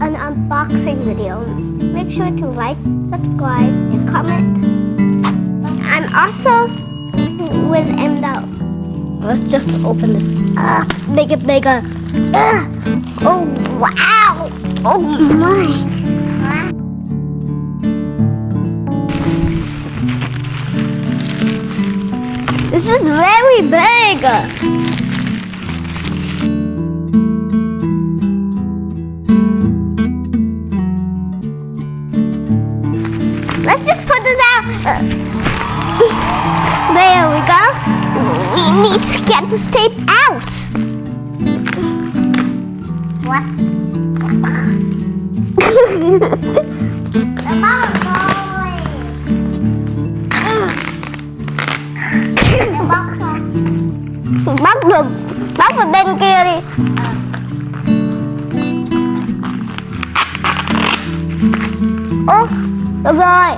an unboxing video. Make sure to like, subscribe, and comment. I'm also with Emma. Let's just open this. Make it bigger. Oh wow! Oh my! This is very big. Let's just put this out. There we go. We need to get this tape out. What? The ball boy. The box. Bắt được. Bắt vào bên kia đi. Ô, được rồi.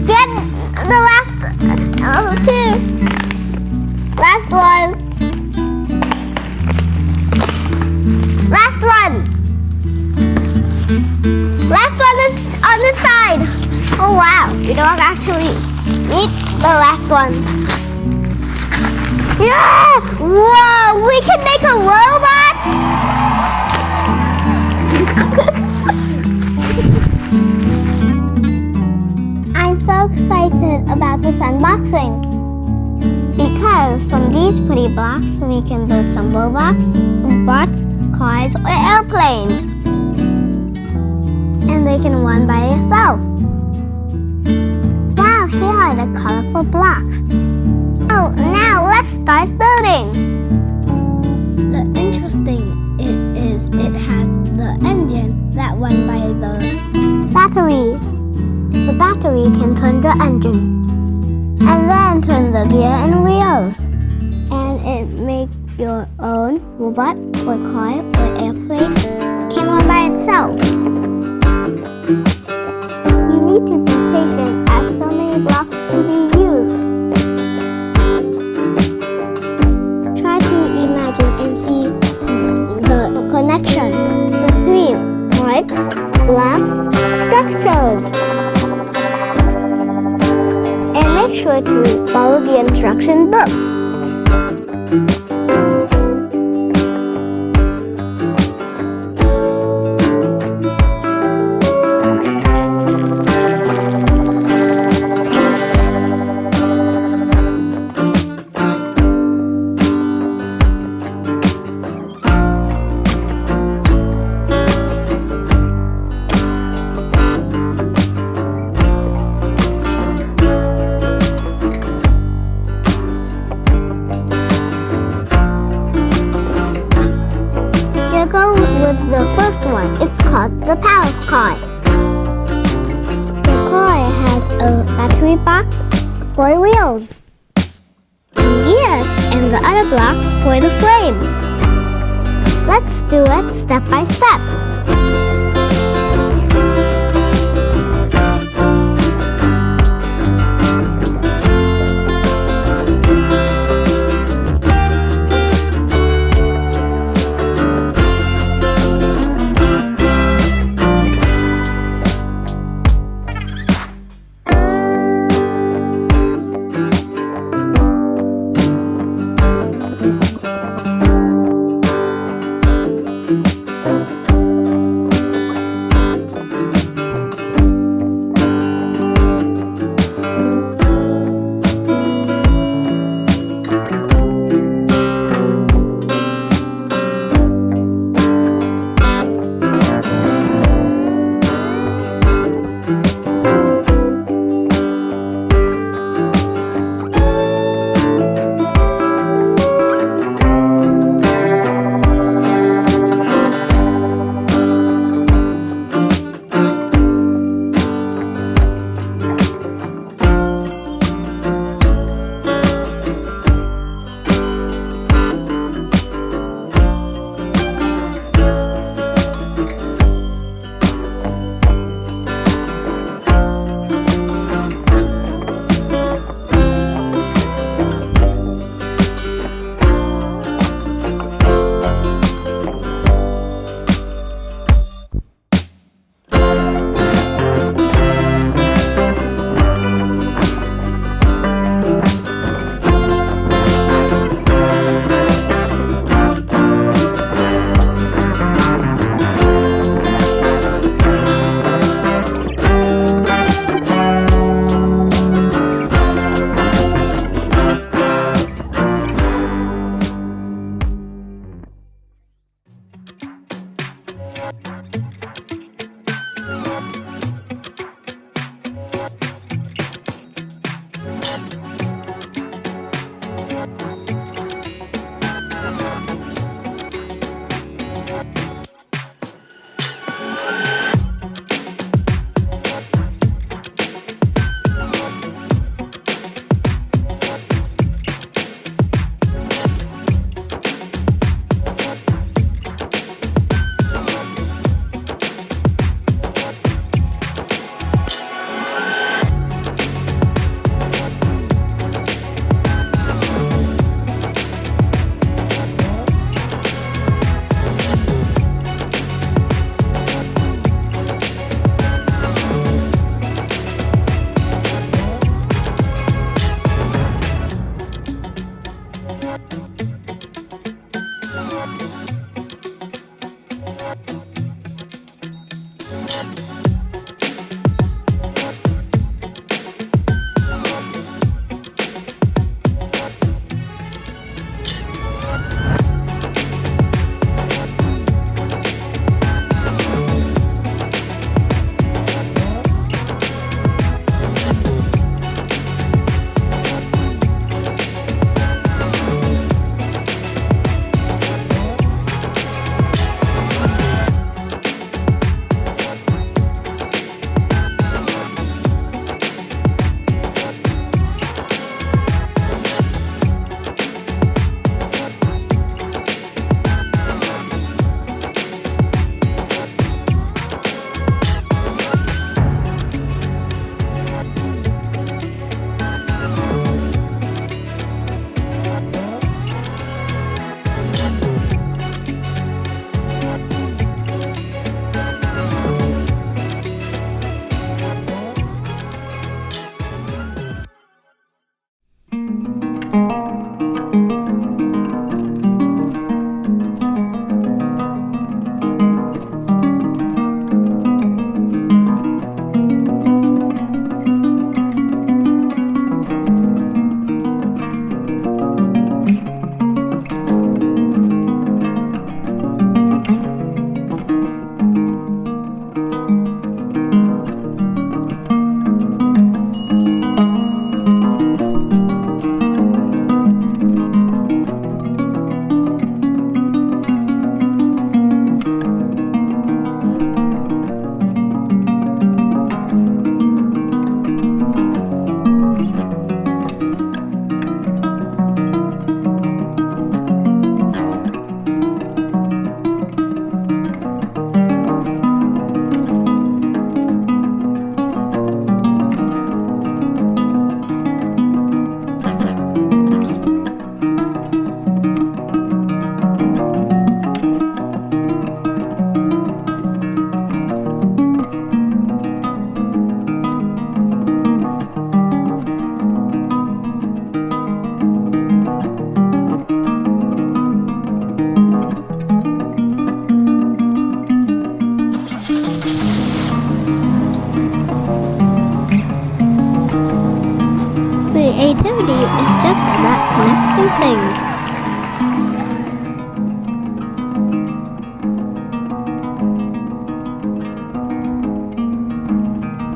Get the last two. Last one. Last one. Last one is on the side. Oh wow, you don't actually need the last one. Yeah! Whoa, we can make a robot? I'm so excited about this unboxing because from these pretty blocks we can build some robots, bots, cars, or airplanes. And they can run by themselves. Wow, here are the colorful blocks. Oh, now let's start building. The interesting is it has the engine that runs by the battery. The battery can turn the engine and then turn the gear and wheels. And it makes your own robot or car or airplane can run by itself. You need to be patient as so many blocks to be used. Try to imagine and see the connection between lights, lamps, structures. And make sure to follow the instruction book. With the first one, it's called the power car. The car has a battery box, 4 wheels, gears, and the other blocks for the frame. Let's do it step by step. Creativity is just about connecting things.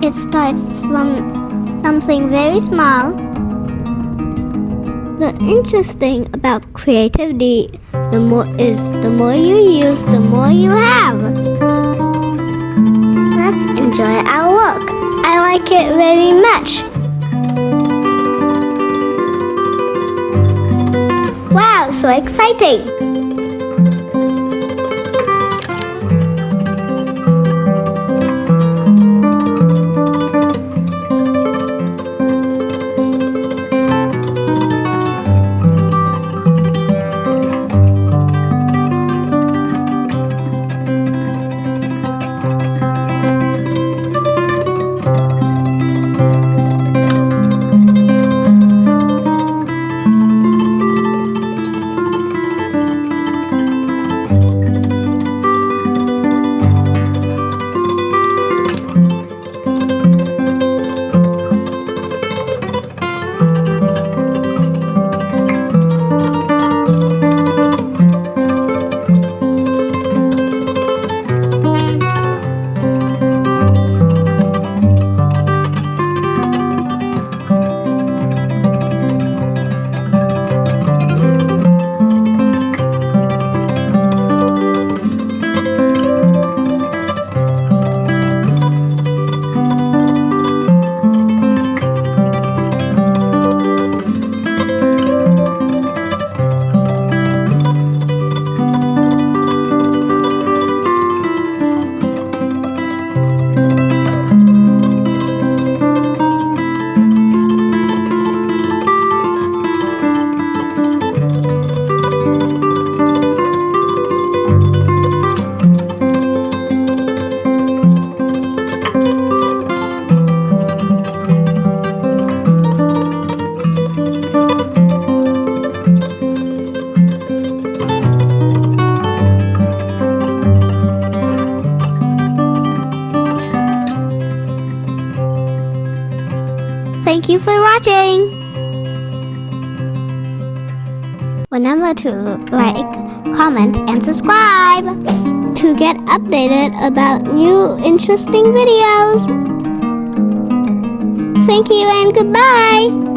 It starts from something very small. The interesting about creativity, the more you use, the more you have. Let's enjoy our work. I like it very much. Wow, so exciting! Thank you for watching! Remember to like, comment, and subscribe to get updated about new interesting videos. Thank you and goodbye!